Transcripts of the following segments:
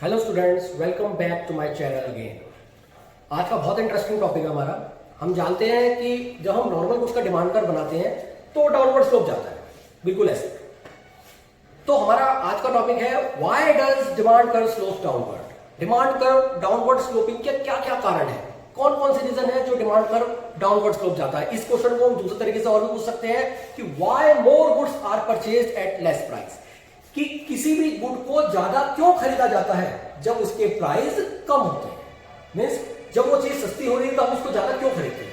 Hello students, welcome back to my channel again. आज का बहुत इंटरेस्टिंग टॉपिक है हमारा। हम जानते हैं कि जब हम नॉर्मल गुड्स का डिमांड कर्व बनाते हैं तो डाउनवर्ड स्लोप जाता है, बिल्कुल ऐसे। तो हमारा आज का टॉपिक है why does demand curve slope downward. Demand curve downward sloping के क्या क्या कारण है, कौन कौन से रीजन है जो डिमांड कर्व डाउनवर्ड स्लोप जाता है। इस क्वेश्चन को हम दूसरे तरीके से और भी पूछ सकते हैं कि why more goods are purchased at less price, कि किसी भी गुड को ज्यादा क्यों खरीदा जाता है जब उसके प्राइस कम होते हैं। मींस जब वो चीज सस्ती हो रही है तो हम उसको ज्यादा क्यों खरीदते हैं।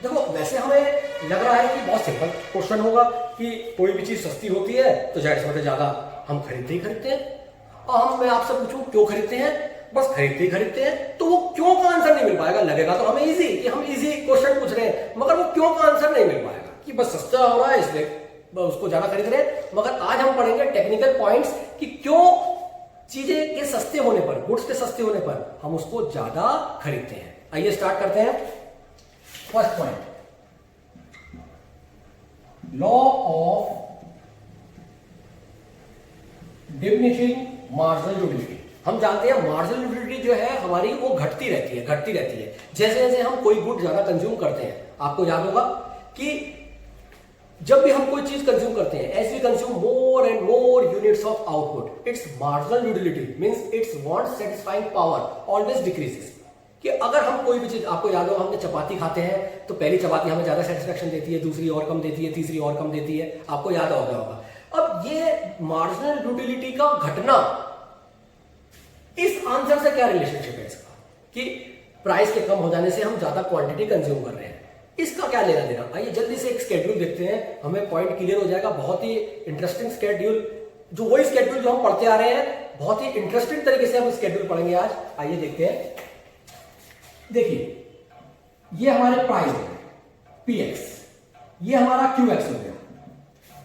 देखो, वैसे हमें लग रहा है कि बहुत सिंपल क्वेश्चन होगा कि कोई भी चीज सस्ती होती है तो जाहिर सी बात है ज्यादा हम खरीदते ही खरीदते हैं। और मैं आपसे पूछूं क्यों खरीदते हैं, बस खरीदते ही खरीदते हैं, तो वो क्यों का आंसर नहीं मिल पाएगा। लगेगा तो हमें इजी कि हम इजी क्वेश्चन पूछ रहे हैं, मगर वो क्यों का आंसर नहीं मिल पाएगा कि बस सस्ता हो रहा है इसलिए उसको ज्यादा खरीद रहे हैं। मगर आज हम पढ़ेंगे टेक्निकल पॉइंट्स कि क्यों चीजें के सस्ते होने पर, गुड्स के सस्ते होने पर हम उसको ज्यादा खरीदते हैं। आइए स्टार्ट करते हैं। First point, law of diminishing marginal utility. हम जानते हैं मार्जिनल यूटिलिटी जो है हमारी वो घटती रहती है जैसे जैसे हम कोई गुड ज्यादा कंज्यूम करते हैं। आपको याद होगा कि जब भी हम कोई चीज कंज्यूम करते हैं, as we consume more and more units of output, its marginal utility means its want satisfying power always decreases. कि अगर हम कोई भी चीज, आपको याद होगा हमने चपाती खाते हैं तो पहली चपाती हमें ज्यादा सेटिस्फेक्शन देती है, दूसरी और कम देती है, तीसरी और कम देती है। आपको याद होगा। अब ये मार्जिनल यूटिलिटी का घटना, इस आंसर से क्या रिलेशनशिप है इसका कि प्राइस के कम हो जाने से हम ज्यादा क्वांटिटी कंज्यूम कर रहे हैं, इसका क्या लेना देना। आइए जल्दी से एक स्केड्यूल देखते हैं, हमें पॉइंट क्लियर हो जाएगा। बहुत ही इंटरेस्टिंग स्केड्यूल, जो वही स्केड्यूल जो हम पढ़ते आ रहे हैं, बहुत ही इंटरेस्टिंग तरीके से हम स्केड्यूल पढ़ेंगे आज। आइए देखते हैं। देखिए, ये हमारे प्राइस है पीएक्स, ये हमारा क्यूएक्स हो गया।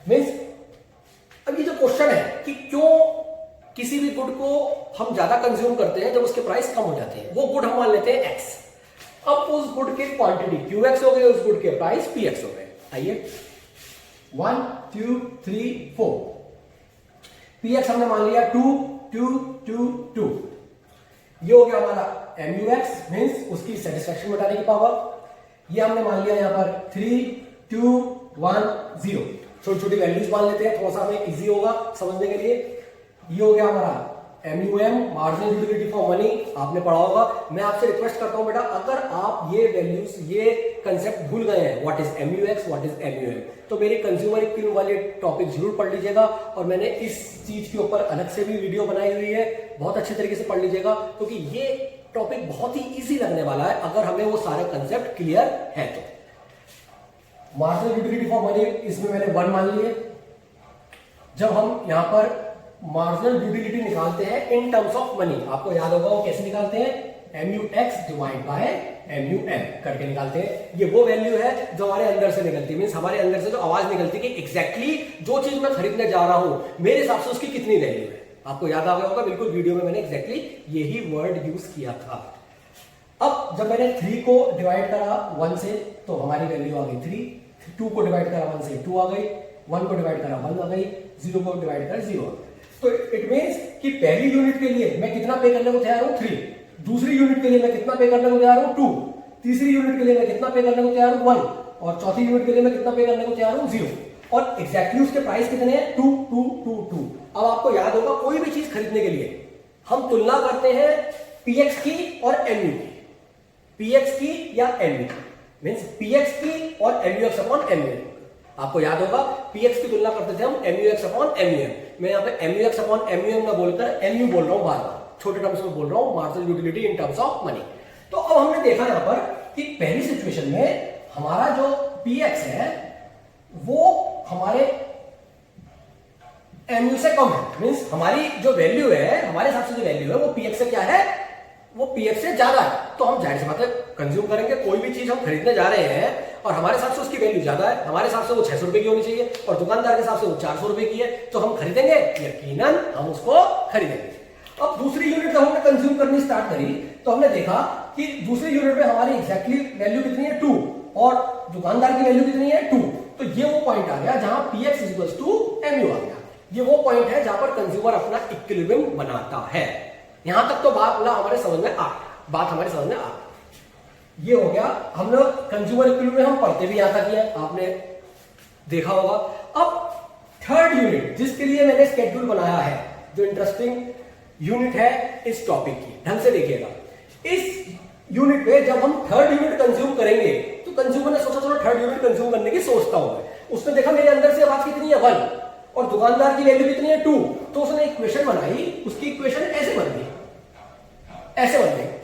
मींस अब ये जो क्वेश्चन है कि क्यों किसी भी गुड को हम ज्यादा कंज्यूम करते हैं जब उसके प्राइस कम हो जाते हैं, वो गुड हम मान लेते हैं एक्स। अब उस गुड की क्वांटिटी क्यूएक्स हो गई, उस गुड के प्राइस पीएक्स हो गए। आइए 1 2 3 4, पीएक्स हमने मान लिया 2 2 2 2। ये हो गया हमारा एमयूएक्स मींस उसकी सेटिस्फेक्शन बढ़ाने की पावर। ये हमने मान लिया यहां पर 3 2 1 0। छोटी छोटी वैल्यूज मान लेते हैं, थोड़ा सा हमें इजी होगा समझने के लिए। ये हो गया हमारा MUM, marginal utility for money, आपने पढ़ा होगा। मैं आपसे रिक्वेस्ट करता हूं बेटा, अगर आप ये वैल्यूज, ये कंसेप्ट भूल गए हैं, what is MUX, what is MUM, तो मेरे कंज्यूमर इक्विलिब्रियम वाले टॉपिक जरूर पढ़ लीजिएगा। और मैंने इस चीज के ऊपर अलग से भी वीडियो बनाई हुई है, बहुत अच्छे तरीके से पढ़ लीजिएगा, क्योंकि ये टॉपिक बहुत ही ईजी लगने वाला है अगर हमें वो सारे कंसेप्ट क्लियर है तो। मार्जिनल यूटिलिटी फॉर मनी, इसमें मैंने 1 मान लिए। जब हम यहां पर मार्जिनल यूटिलिटी निकालते हैं इन टर्म्स ऑफ मनी, आपको याद होगा वो कैसे निकालते हैं, MUX डिवाइड बाय MUM करके निकालते हैं। ये वो वैल्यू है जो हमारे अंदर से निकलती है, मींस हमारे अंदर से जो आवाज निकलती है कि एग्जैक्टली जो चीज मैं खरीदने जा रहा हूं मेरे हिसाब से उसकी कितनी वैल्यू है। आपको याद आ गया होगा, बिल्कुल वीडियो में मैंने एग्जैक्टली यही वर्ड यूज किया था। अब जब मैंने 3 को डिवाइड करा 1 से तो हमारी वैल्यू आ गई 3, 2 को डिवाइड करा 1 से 2 आ गई, 1 को डिवाइड करा 1 आ गई, 0 को डिवाइड करा 0 आ गई। तो इट मींस कि पहली यूनिट के लिए मैं कितना पे करने को तैयार हूं 3, दूसरी यूनिट के लिए मैं कितना पे करने को तैयार हूं 2, तीसरी यूनिट के लिए मैं कितना पे करने को तैयार हूं 1, और चौथी यूनिट के लिए मैं कितना पे करने को तैयार हूं 0। और एग्जैक्टली उसके प्राइस कितने हैं 2 2 2 2। अब आपको याद होगा कोई भी चीज खरीदने के लिए हम तुलना करते हैं पीएक्स की और एमयू की, पीएक्स की या एमयू की, मींस पीएक्स की और एमयूएक्स अपॉन एमयूएम। आपको याद होगा पीएक्स की तुलना करते थे हम MUX अपॉन MUM। मैं यहाँ पे MUX अपॉन MUM ना बोलकर MU बोल रहा हूँ, बार बार छोटे टर्म्स में बोल रहा हूँ, marginal utility in terms of money. तो अब हमने देखा यहाँ पर कि पहली सिचुएशन में हमारा जो PX है वो हमारे MU से कम है, मींस हमारी जो वैल्यू है, हमारे हिसाब से जो वैल्यू है वो PX से क्या है, वो PX से ज्यादा है। तो हम जाहिर सी बात है कंज्यूम करेंगे। कोई भी चीज हम खरीदने जा रहे हैं और हमारे हिसाब से उसकी वैल्यू ज्यादा है, हमारे हिसाब से वो 600 रुपए की होनी चाहिए और दुकानदार के हिसाब से वो 400 रुपए की है, तो हम खरीदेंगे, यकीनन हम उसको खरीदेंगे। अब दूसरी यूनिट जब हमने कंज्यूम करनी स्टार्ट करी तो हमने देखा कि दूसरी यूनिट में हमारी एग्जैक्टली वैल्यू कितनी है 2 और दुकानदार की वैल्यू कितनी है 2। तो ये वो पॉइंट आ गया जहां PX = MU आ गया। ये वो पॉइंट है जहां पर कंज्यूमर अपना इक्विलिब्रियम बनाता है। यहां तक तो बात हमारे समझ में आ बात हमारे समझ में आ ये हो गया। हम लोग कंज्यूमर इक्विलिब्रियम में हम पढ़ते भी यहां तक है, आपने देखा होगा। अब थर्ड यूनिट जिसके लिए मैंने स्केड्यूल बनाया है, जो इंटरेस्टिंग यूनिट है इस टॉपिक की, ढंग से देखिएगा। इस यूनिट पे जब हम थर्ड यूनिट कंज्यूम करेंगे तो कंज्यूमर ने सोचा चलो थर्ड यूनिट कंज्यूम करने की सोचता हूं मैं। उसने देखा मेरे अंदर से आवाज कितनी है 1 और दुकानदार की वैल्यू कितनी है 2, तो उसने इक्वेशन बनाई, उसकी इक्वेशन ऐसे बन गई, ऐसे बन गई।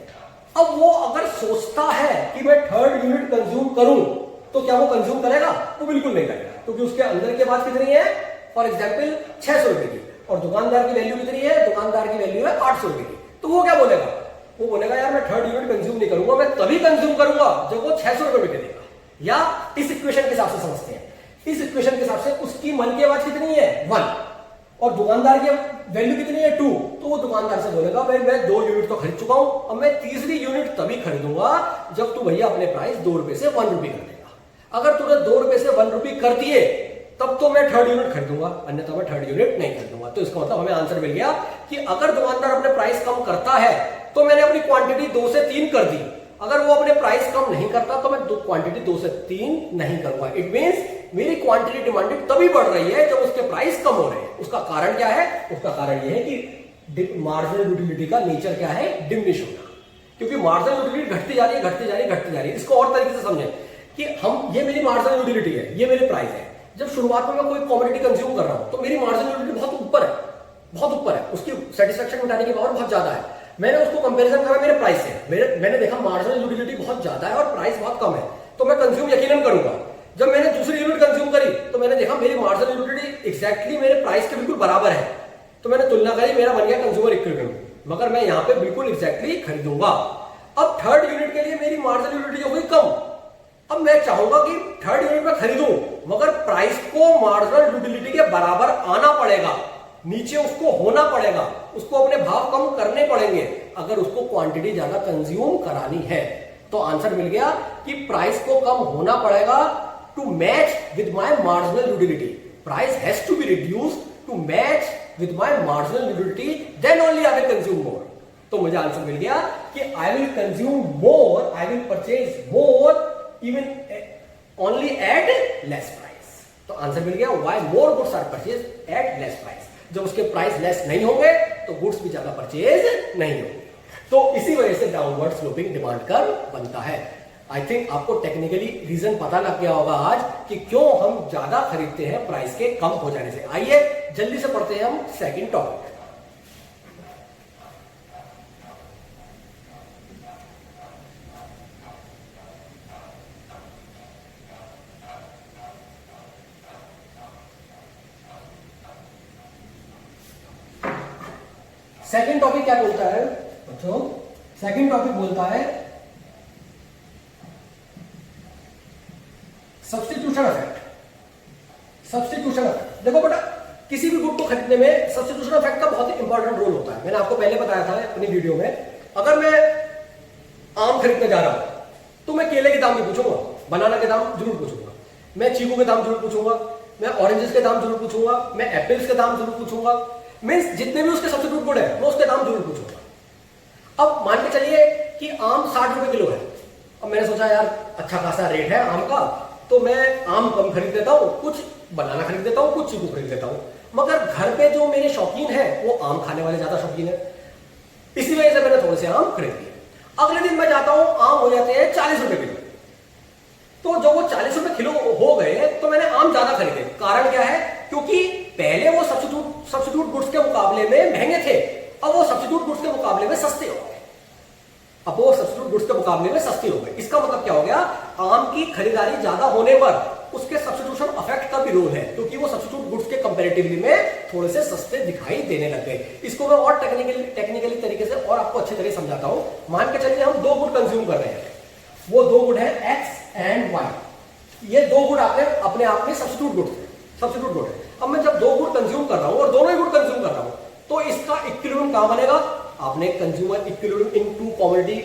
अब वो अगर सोचता है कि मैं थर्ड यूनिट कंज्यूम करूं तो क्या वो कंज्यूम करेगा? वो बिल्कुल नहीं करेगा, क्योंकि उसके अंदर की आवाज कितनी है, फॉर एग्जाम्पल 600 रुपए की, और दुकानदार की वैल्यू कितनी है, दुकानदार की वैल्यू है 800 रुपए की। तो वो क्या बोलेगा? वो बोलेगा यार मैं थर्ड यूनिट कंज्यूम नहीं करूंगा, मैं तभी कंज्यूम करूंगा जब वो 600 रुपए में देगा। या इस इक्वेशन के हिसाब से समझते हैं, इस इक्वेशन के हिसाब से उसकी मन की आवाज कितनी है 1 और दुकानदार की वैल्यू कितनी है 2, तो वो दुकानदार से बोलेगा भाई मैं 2 यूनिट तो खरीद चुका हूं, अब मैं तीसरी यूनिट तभी खरीदूंगा जब तू भैया अपने प्राइस 2 रुपए से 1 रुपए कर देगा। अगर तूने 2 रुपए से 1 रुपए कर दिए तब तो मैं थर्ड यूनिट खरीदूंगा, अन्यथा मैं थर्ड यूनिट नहीं खरीदूंगा। तो इसका मतलब हमें आंसर मिल गया कि अगर दुकानदार अपने प्राइस कम करता है तो मैंने अपनी क्वांटिटी 2 से 3 कर दी, अगर वो अपने प्राइस कम नहीं करता तो मैं क्वांटिटी 2 से 3 नहीं करूंगा। इट मींस मेरी क्वांटिटी डिमांडेड तभी बढ़ रही है जब उसके प्राइस कम हो रहे हैं। उसका कारण क्या है? उसका कारण यह है कि मार्जिनल यूटिलिटी का नेचर क्या है, डिमिनिश होना। क्योंकि मार्जिनल यूटिलिटी घटती जा रही है, घटती जा रही है, घटती जा रही है। इसको और तरीके से समझें कि ये मेरी मार्जिनल यूटिलिटी है, ये मेरे प्राइस है। जब शुरुआत में मैं कोई कमोडिटी कंज्यूम कर रहा हूं तो मेरी मार्जिनल यूटिलिटी बहुत ऊपर है, बहुत ऊपर है, उसकी सेटिस्फेक्शन मिटाने की पावर बहुत ज्यादा है। मैंने उसको कंपैरिजन करा मेरे प्राइस से, मैंने देखा मार्जिनल यूटिलिटी बहुत ज्यादा है और प्राइस बहुत कम है, तो मैं कंज्यूम यकीनन करूंगा। जब मैंने दूसरी यूनिट कंज्यूम करी तो मैंने देखा मेरी मार्जिनल यूटिलिटी एग्जैक्टली मेरे प्राइस के बिल्कुल बराबर है, तो मैंने तुलना करी, मेरा बन गया कंज्यूमर इक्विलिब्रियम, मगर मैं यहां पे बिल्कुल एग्जैक्टली खरीदूंगा। अब थर्ड यूनिट के लिए मेरी मार्जिनल यूटिलिटी हो गई कम, अब मैं चाहूंगा कि थर्ड यूनिट में खरीदूं, मगर प्राइस को मार्जिनल यूटिलिटी के बराबर आना पड़ेगा, नीचे उसको होना पड़ेगा, उसको अपने भाव कम करने पड़ेंगे अगर उसको क्वांटिटी ज्यादा कंज्यूम करानी है। तो आंसर मिल गया कि प्राइस को कम होना पड़ेगा to match with my marginal utility. Price has to be reduced to match with my marginal utility, then only I will consume more. तो मुझे आंसर मिल गया कि I will consume more, I will purchase more even only at less price। तो answer मिल गया why more goods are purchased at less price। जब उसके प्राइस लेस नहीं होंगे तो गुड्स भी ज्यादा परचेज नहीं होंगे। तो इसी वजह से डाउनवर्ड स्लोपिंग डिमांड कर्व बनता है। आई थिंक आपको टेक्निकली रीजन पता लग गया होगा आज कि क्यों हम ज्यादा खरीदते हैं प्राइस के कम हो जाने से। आइए जल्दी से पढ़ते हैं हम सेकंड टॉपिक। सेकंड टॉपिक क्या बोलता है बच्चों? सेकंड टॉपिक बोलता है सब्स्टिट्यूशन इफेक्ट। सब्स्टिट्यूशन इफेक्ट, देखो बेटा किसी भी गुड को खरीदने में सब्स्टिट्यूशन इफेक्ट का बहुत ही इंपॉर्टेंट रोल होता है। मैंने आपको पहले बताया था अपनी वीडियो में, अगर मैं आम खरीदने जा रहा हूं तो मैं केले के दाम नहीं पूछूंगा, बनाना के दाम जरूर पूछूंगा, मैं चीकू के दाम जरूर पूछूंगा, मैं ऑरेंजेस के दाम जरूर पूछूंगा, मैं एप्पल्स के दाम जरूर पूछूंगा, मींस जितने भी उसके सब्स्टिट्यूट गुड है मैं उसके दाम जरूर पूछूंगा। अब मान के चलिए कि आम 60 रुपए किलो है, अब मैंने सोचा यार अच्छा खासा रेट है आम का, तो मैं आम कम खरीद लेता हूं, कुछ बनाना खरीद लेता हूं, कुछ चीकू खरीद लेता हूं। मगर घर पे जो मेरे शौकीन है वो आम खाने वाले ज्यादा शौकीन है, इसी वजह से मैंने थोड़े से आम खरीद लिए। अगले दिन मैं जाता हूं, आम हो जाते हैं 40 रुपए किलो, तो जब वो 40 रुपए किलो हो गए तो मैंने आम ज्यादा खरीदे। कारण क्या है? क्योंकि पहले वो सब्स्टिट्यूट गुड्स के मुकाबले में महंगे थे, अब वो सब्स्टिट्यूट गुड्स के मुकाबले में सस्ते हो गए, अब वो सब्स्टिट्यूट गुड्स के मुकाबले में सस्ते हो गए। इसका मतलब क्या हो गया? आम की खरीदारी ज्यादा होने पर उसके सब्स्टिट्यूशन इफेक्ट का भी रोल है, क्योंकि वो सब्स्टिट्यूट गुड्स के कंपैरेटिवली में थोड़े से सस्ते दिखाई देने लग गए। इसको मैं और टेक्निकली तरीके से और आपको अच्छे तरीके से समझाता हूं। मान के चलिए हम 2 गुड कंज्यूम कर रहे हैं, वो 2 गुड है एक्स एंड वाई। ये 2 गुड अपने आप में सब्स्टिट्यूट गुड है। अब मैं जब 2 गुड कंज्यूम कर रहा हूं और दोनों ही गुड कंज्यूम कर रहा हूं तो इसका इक्विलिब्रियम कहां बनेगा? आपने consumer equilibrium in two commodity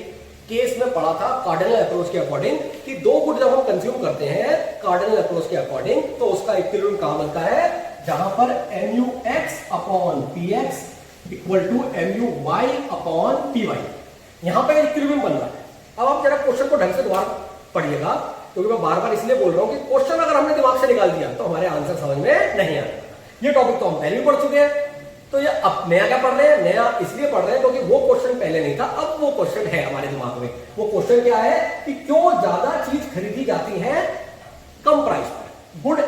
case में पढ़ा था कार्डिनल अप्रोच के अकॉर्डिंग कि 2 गुड जब हम कंज्यूम करते हैं कार्डिनल अप्रोच के अकॉर्डिंग तो उसका इक्विलिब्रियम कहां बनता है? जहां पर MUX upon PX equal to MUy upon PY। यहां पर इक्विलिब्रियम बन रहा है। अब आप जरा क्वेश्चन को ढंग से दोबारा पढ़िएगा, क्योंकि मैं बार बार इसलिए बोल रहा हूं कि क्वेश्चन अगर हमने दिमाग से निकाल दिया तो हमारे आंसर समझ में नहीं आएगा। ये टॉपिक तो हम पहले भी पढ़ चुके हैं, तो ये अब नया क्या पढ़ रहे हैं? नया इसलिए पढ़ रहे हैं क्योंकि वो क्वेश्चन पहले नहीं था, अब वो क्वेश्चन है हमारे दिमाग में। वो क्वेश्चन क्या है कि क्यों ज्यादा चीज खरीदी जाती है कम प्राइस पर? गुड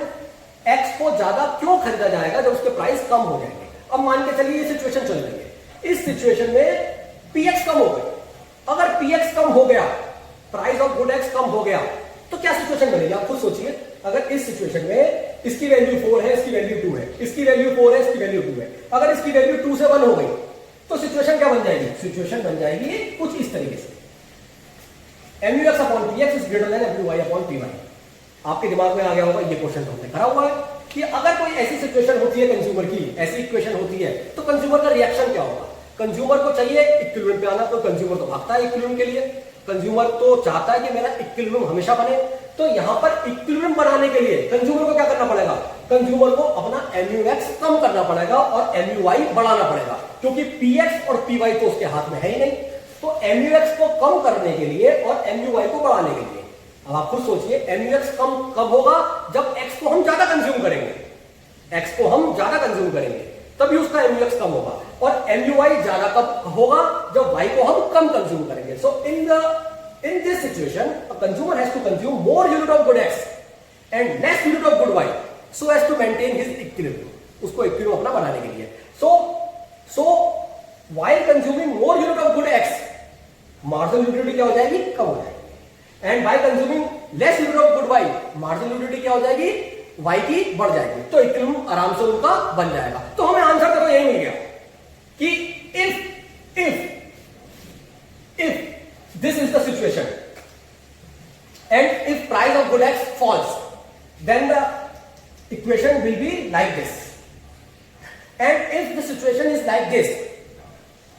एक्स को ज्यादा क्यों खरीदा जाएगा जब उसके प्राइस कम हो जाएंगे? अब मान के चलिए ये सिचुएशन चल रही है, इस सिचुएशन में पीएक्स कम हो गई। अगर पीएक्स कम हो गया, प्राइस ऑफ गुड एक्स कम हो गया, तो क्या सिचुएशन बनेगी? आप खुद सोचिए। अगर इस सिचुएशन में इसकी वैल्यू 4 है, इसकी वैल्यू 2 है, इसकी वैल्यू 4 है, इसकी वैल्यू 2 है, अगर इसकी वैल्यू 2 से 1 हो गई तो सिचुएशन क्या बन जाएगी? सिचुएशन बन जाएगी कुछ इस तरीके से, MUx upon PX is greater than MUy upon PY। आपके दिमाग में आ गया होगा, ये क्वेश्चन तो हमने करा हुआ है कि अगर कोई ऐसी सिचुएशन होती है कंज्यूमर की, ऐसी इक्वेशन होती है, तो कंज्यूमर का रिएक्शन क्या होगा? कंज्यूमर को चाहिए इक्विलिब्रियम पे आना, तो कंज्यूमर तो भागता है इक्विलिब्रियम के लिए। कंज्यूमर तो चाहता है कि मेरा इक्विलिब्रियम हमेशा बने, तो यहां पर इक्विलिब्रियम बनाने के लिए कंज्यूमर को क्या करना पड़ेगा? कंज्यूमर को अपना MUx कम करना पड़ेगा और MUy बढ़ाना पड़ेगा, क्योंकि PX और PY तो उसके हाथ में है ही नहीं। तो MUx को कम करने के लिए और MUy को बढ़ाने के लिए, अब आप खुद सोचिए, MUx कम कब होगा? जब x को हम ज्यादा कंज्यूम करेंगे, x को हम ज्यादा कंज्यूम करेंगे तभी उसका MUx कम होगा, और MUy ज्यादा कब होगा? जब y को हम कम कंज्यूम करेंगे। सो in this situation a consumer has to consume more unit of good x and less unit of good y so as to maintain his equilibrium, उसको इक्विलिब्रियम अपना बनाने के लिए। so while consuming more unit of good x, marginal utility क्या हो जाएगी? कम हो जाएगी। and by consuming less unit of good y, marginal utility क्या हो जाएगी? y की बढ़ जाएगी। तो इक्विलिब्रियम आराम से उनका बन जाएगा। तो हमें आंसर देखो यही मिल गया कि if this is the situation and if price of good x falls, then the equation will be like this, and if the situation is like this,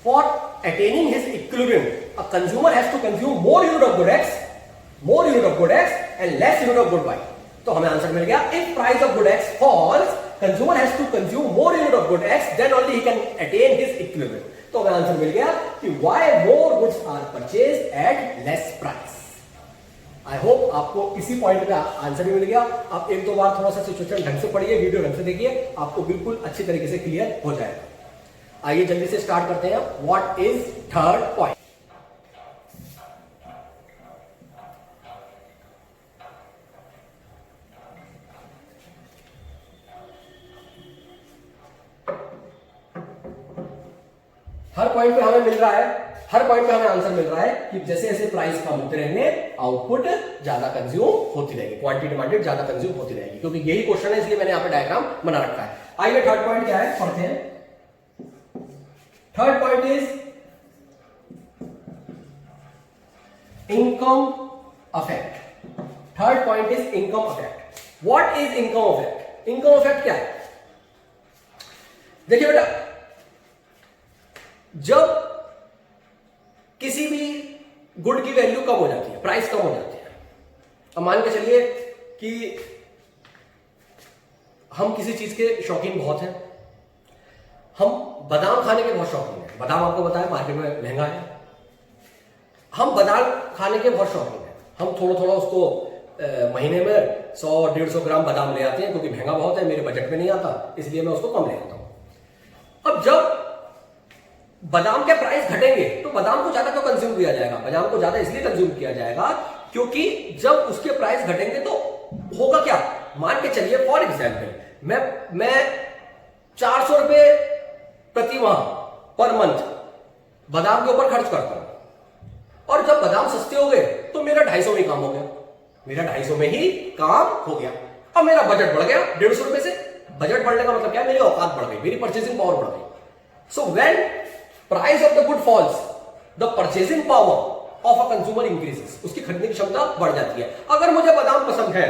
for attaining his equilibrium a consumer has to consume more unit of good x and less unit of good y। तो हमें answer मिल गया, if price of good x falls consumer has to consume more unit of good x, then only he can attain his equilibrium। तो हमें answer मिल गया कि why more goods are purchased at less price। I hope आपको इसी point का answer भी मिल गया। आप एक दो बार थोड़ा सा सिचुएशन ढंग से पढ़िए, वीडियो ढंग से देखिए, आपको बिल्कुल अच्छी तरीके से क्लियर हो जाएगा। आइए जल्दी से स्टार्ट करते हैं। What is third point? Her point पे हमें मिल रहा है, हर पॉइंट पे हमें आंसर मिल रहा है कि जैसे जैसे प्राइस कम होते रहेंगे आउटपुट ज्यादा कंज्यूम होती रहेगी, क्वांटिटी डिमांडेड ज्यादा कंज्यूम होती रहेगी, क्योंकि यही क्वेश्चन है इसलिए मैंने यहां पे डायग्राम बना रखा है। आइए थर्ड पॉइंट क्या है पढ़ते हैं। Third point is income affect. Third point is income affect. What is income affect? Income affect क्या है? देखिए बेटा, जब किसी भी गुड की वैल्यू कम हो जाती है, प्राइस कम हो जाती है, अब मान के चलिए कि हम किसी चीज के शौकीन बहुत हैं, हम बादाम खाने के बहुत शौकीन हैं। बादाम आपको बताया मार्केट में महंगा है, हम बादाम खाने के बहुत शौकीन हैं। हम थोड़ा थोड़ा उसको महीने में 100-150 ग्राम बादाम ले आते हैं, क्योंकि महंगा बहुत है, मेरे बजट में नहीं आता, इसलिए मैं उसको कम ले आता हूं। अब जब बादाम के प्राइस घटेंगे तो बादाम को ज्यादा क्यों कंज्यूम किया जाएगा? बादाम को ज्यादा इसलिए कंज्यूम किया जाएगा क्योंकि जब उसके प्राइस घटेंगे तो होगा क्या? मान के चलिए फॉर एग्जाम्पल मैं 400 रुपए प्रति माह पर मंथ बादाम के ऊपर खर्च करता हूं, और जब बादाम सस्ते हो गए तो मेरा 250 में काम हो गया, मेरा 250 में ही काम हो गया। अब मेरा बजट बढ़ गया 150 रुपए से। बजट बढ़ने का मतलब क्या है? मेरी औकात बढ़ गई, मेरी परचेसिंग पावर बढ़ गई। So when price of the good falls, the purchasing power of a consumer increases, उसकी खरीदने की क्षमता बढ़ जाती है। अगर मुझे बादाम पसंद है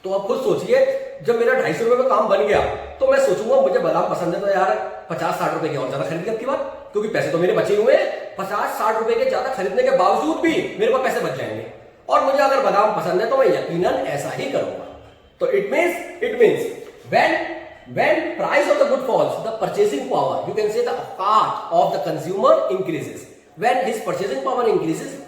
तो आप खुद सोचिए, जब मेरा 250 रुपए में काम बन गया तो मैं सोचूंगा मुझे बादाम पसंद है तो यार 50-60 रुपए की और ज्यादा खरीद अब की बार, क्योंकि पैसे तो मेरे बचे हुए हैं। 50-60 रुपए के ज्यादा खरीदने के बावजूद भी मेरे पास पैसे बच जाएंगे, और मुझे अगर बादाम पसंद है तो मैं यकीनन ऐसा ही करूंगा। तो it means when When price of the good falls, the purchasing power, you can say the part of the consumer increases. When his purchasing power increases,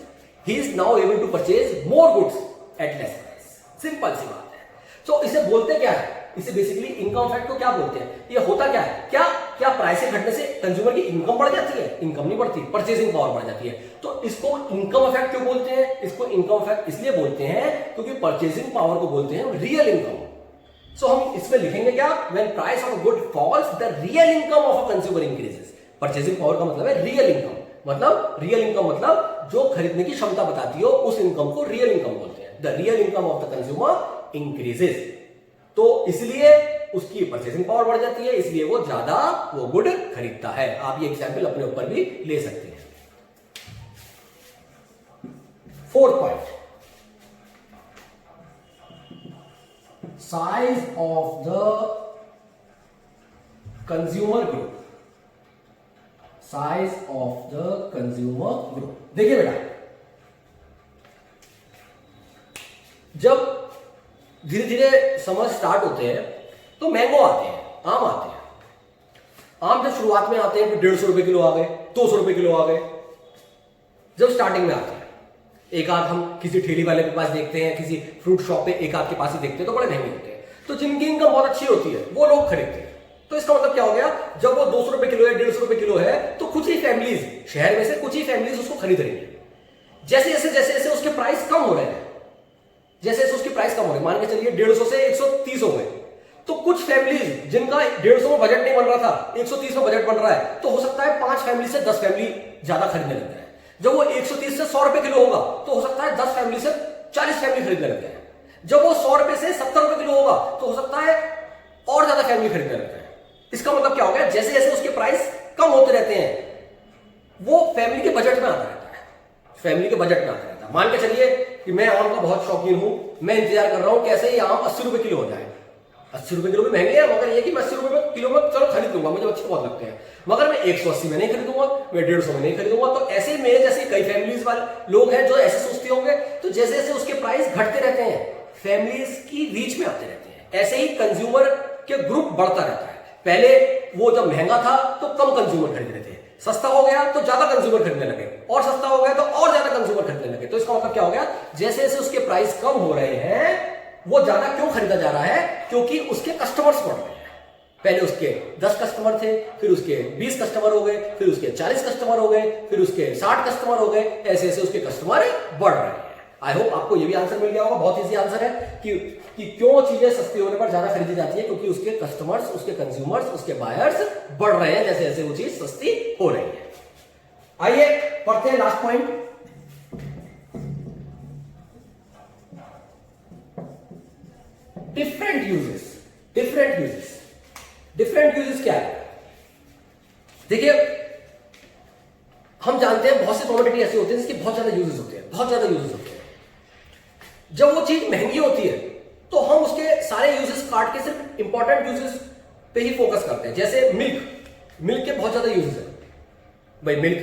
he is now able to purchase more goods at less price. Simple सी बात है. So इसे बोलते क्या है? इसे basically income fact को क्या बोलते हैं? ये होता क्या है? क्या प्राइस के घटने से कंज्यूमर की इनकम बढ़ जाती है? इनकम नहीं बढ़ती, परचेसिंग पावर बढ़ जाती है. तो इसको इनकम इफेक्ट क्यों बोलते हैं? इसको इनकम इफेक्ट इसलिए बोलते हैं क्योंकि परचेसिंग पावर को बोलते हैं रियल इनकम. सो हम इसमें लिखेंगे क्या? When price of a good falls the real income of a consumer increases. Purchasing power का मतलब है रियल इनकम. मतलब रियल इनकम मतलब जो खरीदने की क्षमता बताती हो उस इनकम को रियल इनकम बोलते हैं. The real income of the consumer increases. तो इसलिए उसकी परचेसिंग पावर बढ़ जाती है, इसलिए वो ज्यादा वो गुड खरीदता है. आप ये एग्जांपल अपने ऊपर भी ले सकते हैं. Fourth point, size of the consumer group. Size of the consumer group. देखिए बेटा, जब धीरे धीरे समर स्टार्ट होते हैं तो मैंगो आते हैं, आम आते हैं. आम जब शुरुआत में आते हैं तो 150 रुपए किलो आ गए, 200 रुपए किलो आ गए. जब स्टार्टिंग में आते हैं, एक आध हम किसी ठेली वाले के पास देखते हैं, किसी फ्रूट शॉप पे एक आध के पास ही देखते हैं तो बड़े महंगे होते हैं. तो जिनकी इनकम बहुत अच्छी होती है वो लोग खरीदते हैं. तो इसका मतलब क्या हो गया? जब वो 200 रुपए किलो है, 150 रुपए किलो है, तो कुछ ही फैमिलीज, शहर में से कुछ ही फैमिलीज उसको खरीद रही है. जैसे जैसे उसके प्राइस कम हो रहे हैं, जैसे उसकी प्राइस कम हो रही, मान के चलिए 150 से 130 हो गए, तो कुछ फैमिलीज जिनका 150 में बजट नहीं बन रहा था, 130 में बजट बन रहा है, तो हो सकता है 5 फैमिली से 10 फैमिली ज्यादा खरीदने लग जाए. जब वो 130 से 100 रुपए किलो होगा तो हो सकता है 10 फैमिली से 40 फैमिली खरीदने लग जाए. जब वो 100 रुपए से 70 रुपए किलो होगा तो हो सकता है और ज्यादा फैमिली खरीदने लग जाए. इसका मतलब क्या हो गया? जैसे जैसे उसके प्राइस कम होते रहते हैं वो फैमिली के बजट में आता रहता है. फैमिली के बजट में आता रहता है. मान के चलिए कि मैं आम का बहुत शौकीन हूं, मैं इंतजार कर रहा हूं कैसे ये आम 80 रुपए किलो हो जाए. 80 रुपए किलो भी महंगे हैं, मगर ये कि मैं 80 रुपए में किलो में चलो खरीद लूंगा, मुझे अच्छे बहुत लगते हैं, मगर मैं 180 में नहीं खरीदूंगा, मैं 150 में नहीं खरीदूंगा. तो ऐसे मेरे जैसे कई फैमिलीज वाले लोग हैं जो ऐसे सोचते होंगे. तो जैसे जैसे उसके प्राइस घटते रहते हैं, फैमिलीज की रीच में आते रहते हैं. ऐसे ही कंज्यूमर के ग्रुप बढ़ता रहता है. पहले वो जब महंगा था तो कम कंज्यूमर खरीद रहे थे, सस्ता हो गया तो ज्यादा कंज्यूमर खरीदने लगे, और सस्ता हो गया तो और ज्यादा कंज्यूमर खरीदने लगे. तो इसका मतलब क्या हो गया? जैसे जैसे उसके प्राइस कम हो रहे हैं वो ज्यादा क्यों खरीदा जा रहा है? क्योंकि उसके कस्टमर्स बढ़ रहे हैं. पहले उसके 10 कस्टमर थे, फिर उसके 20 कस्टमर हो गए, फिर उसके 40 कस्टमर हो गए, फिर उसके 60 कस्टमर हो गए. ऐसे ऐसे उसके कस्टमर बढ़ रहे हैं. आई होप आपको ये भी आंसर मिल गया होगा. बहुत इजी आंसर है कि क्यों चीजें सस्ती होने पर ज्यादा खरीदी जाती है, क्योंकि उसके कस्टमर्स, उसके कंज्यूमर्स, उसके बायर्स बढ़ रहे हैं जैसे जैसे वो चीज सस्ती हो रही है. आइए पढ़ते हैं last point. Different uses. Different uses क्या है? देखिए, हम जानते हैं बहुत सी कमोडिटी ऐसी होती है जिसकी बहुत ज्यादा यूजेस होते हैं, बहुत ज्यादा यूजेस होते हैं. जब वो चीज महंगी होती है तो हम उसके सारे यूजेस काट के सिर्फ इंपॉर्टेंट यूजेस पे ही फोकस करते हैं. जैसे मिल्क के बहुत ज्यादा यूजेस है. भाई मिल्क,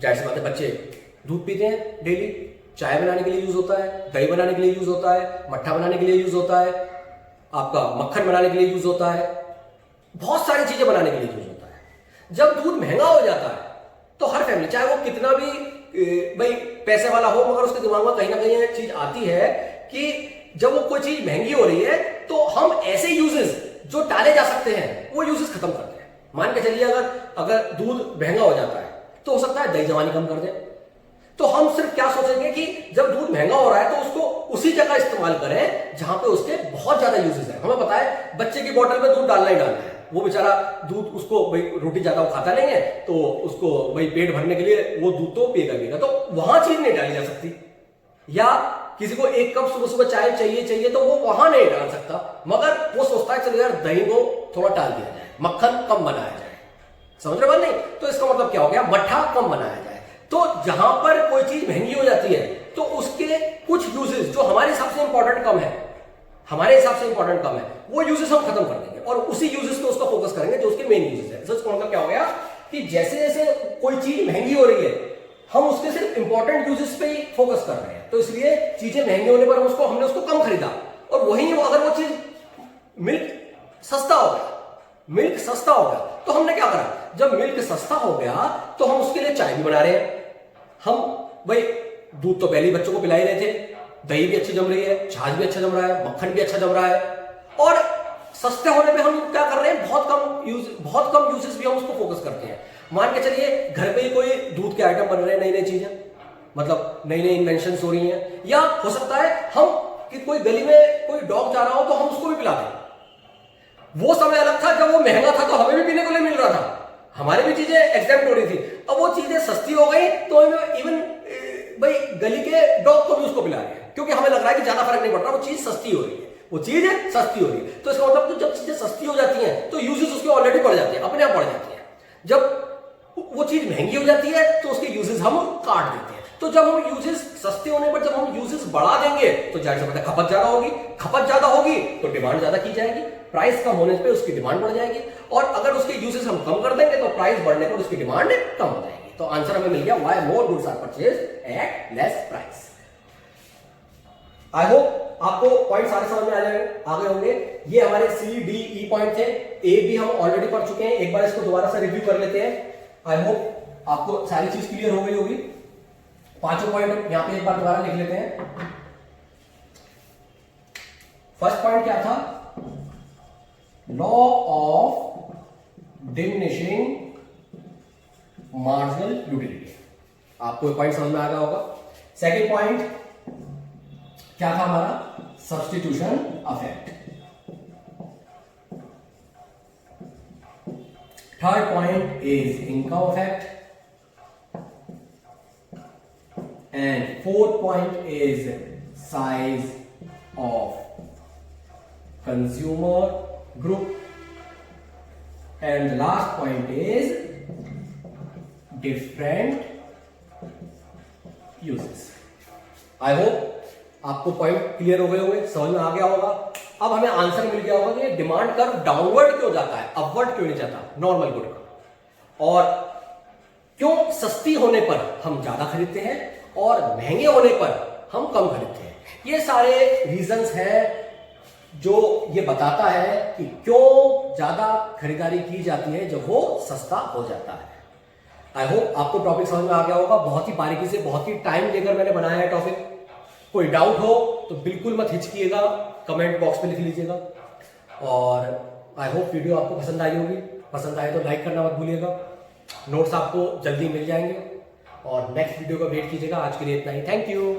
जाहिर सी बात है, बच्चे दूध पीते हैं डेली, चाय बनाने के लिए यूज होता है, दही बनाने के लिए यूज होता है, मट्ठा बनाने के लिए यूज होता है, आपका मक्खन बनाने के लिए यूज होता है, बहुत सारी चीजें बनाने के लिए यूज होता है. जब दूध महंगा हो जाता है तो हर फैमिली, चाहे वो कितना भी भाई पैसे वाला हो, मगर उसके दिमाग में कहीं ना कहीं एक चीज आती है कि जब वो कोई चीज महंगी हो रही है तो हम ऐसे यूजेस जो टाले जा सकते हैं वो यूजेस खत्म करते हैं. मान के चलिए अगर दूध महंगा हो जाता है तो हो सकता है दही जमानी कम कर दे. तो हम सिर्फ क्या सोचेंगे कि जब दूध महंगा हो रहा है तो उसको उसी जगह इस्तेमाल करें जहां पे उसके बहुत ज्यादा यूजेस है. हमें पता है बच्चे की बोतल में दूध डालना ही डालना है. वो बेचारा दूध, उसको भाई रोटी ज्यादा वो खाता नहीं है तो उसको भाई पेट भरने के लिए वो दूध तो पिएगा, तो वहां चीज नहीं डाली जा सकती. या किसी को 1 कप सुबह सुबह चाय चाहिए तो वो वहां नहीं डाल सकता, मगर वो सोचता है चलो यार दही को थोड़ा टाल दिया जाए, मक्खन कम बनाया जाए. समझ रहे बात नहीं? तो इसका मतलब क्या हो गया? मट्ठा कम बनाया जाए. तो जहां पर कोई चीज महंगी हो जाती है तो उसके कुछ यूजेस जो हमारे हिसाब से इंपॉर्टेंट कम है, वो यूजेस हम खत्म कर देंगे और उसी यूजेस पे उसका फोकस करेंगे जो उसके मेन यूजेस है. इसका मतलब क्या हो गया कि जैसे जैसे कोई चीज महंगी हो रही है हम उसके सिर्फ इंपॉर्टेंट यूजेस पे ही फोकस कर रहे हैं. तो इसलिए चीजें महंगी होने पर हमने उसको कम खरीदा, और वहीं अगर वो चीज मिल्क सस्ता हो गया, मिल्क सस्ता हो गया, तो हमने क्या करा, जब मिल्क सस्ता हो गया तो हम उसके लिए चाय भी बना रहे हैं। हम भाई दूध तो पहले ही बच्चों को पिला ही रहे थे, दही भी अच्छी जम रही है, छाछ भी अच्छा जम रहा है, मक्खन भी अच्छा जम रहा है, और सस्ते होने पे हम क्या कर रहे हैं, बहुत कम यूजेस भी हम उसको फोकस करते हैं। मान के चलिए घर पे ही कोई दूध के आइटम बन रहे हैं, नई नई चीजें, मतलब नई नई इन्वेंशन हो रही हैं, या हो सकता है हम कि कोई गली में कोई डॉग जा रहा हो तो हम उसको भी पिला दें। वो समय अलग था जब वो महंगा था तो हमें भी पीने को नहीं मिल रहा था, हमारी भी चीजें एग्जेम्प्ट हो रही थी। अब वो चीजें सस्ती हो गई तो इवन भाई गली के डॉग को भी उसको पिला रहे हैं, क्योंकि हमें लग रहा है कि ज्यादा फर्क नहीं पड़ रहा, वो चीज सस्ती हो रही है, वो चीज सस्ती हो रही है। तो इसका मतलब जब चीजें सस्ती हो जाती हैं तो यूजेस उसके ऑलरेडी बढ़ जाते हैं, अपने आप बढ़ जाते हैं। जब वो चीज महंगी हो जाती है तो उसके यूजेस हम काट देते हैं। तो जब हम यूजेस सस्ते होने पर जब हम यूजेस बढ़ा देंगे तो जाहिर सी बात है खपत ज्यादा होगी, खपत ज्यादा होगी तो डिमांड ज्यादा की जाएगी, प्राइस कम होने पे उसकी डिमांड बढ़ जाएगी, और अगर उसके यूजेस हम कम कर देंगे तो प्राइस बढ़ने पर उसकी डिमांड कम हो जाएगी। तो आंसर हमें मिल गया, why more goods are purchased at less price. I hope आपको पॉइंट सारे समझ में आ गए होंगे। ये हमारे सी डी ई पॉइंट थे, ए भी हम ऑलरेडी पढ़ चुके हैं, एक बार इसको दोबारा से रिव्यू कर लेते हैं। आई होप आपको सारी चीज क्लियर हो गई होगी। पांचों पॉइंट यहां पे एक बार दोबारा लिख लेते हैं। फर्स्ट पॉइंट क्या था, law of diminishing marginal utility, आपको ये पॉइंट समझ में आ गया होगा। सेकेंड पॉइंट क्या था हमारा, substitution effect. Third point is income effect, and fourth point is size of consumer group, and the last point is different uses. I hope आपको पॉइंट क्लियर हो गए होंगे, समझ में आ गया होगा। अब हमें आंसर मिल गया होगा कि डिमांड कर्व डाउनवर्ड क्यों जाता है, अपवर्ड क्यों नहीं जाता नॉर्मल गुड का, और क्यों सस्ती होने पर हम ज्यादा खरीदते हैं और महंगे होने पर हम कम खरीदते हैं। ये सारे रीजंस हैं जो ये बताता है कि क्यों ज्यादा खरीदारी की जाती है जब वो सस्ता हो जाता है। आई होप आपको टॉपिक समझ में आ गया होगा। बहुत ही बारीकी से, बहुत ही टाइम लेकर मैंने बनाया है टॉपिक। कोई डाउट हो तो बिल्कुल मत हिचकिएगा, कमेंट बॉक्स में लिख लीजिएगा। और आई होप वीडियो आपको पसंद आई होगी, पसंद आए तो लाइक करना मत भूलिएगा। नोट्स आपको जल्दी मिल जाएंगे और नेक्स्ट वीडियो का वेट कीजिएगा। आज के लिए इतना ही, थैंक यू।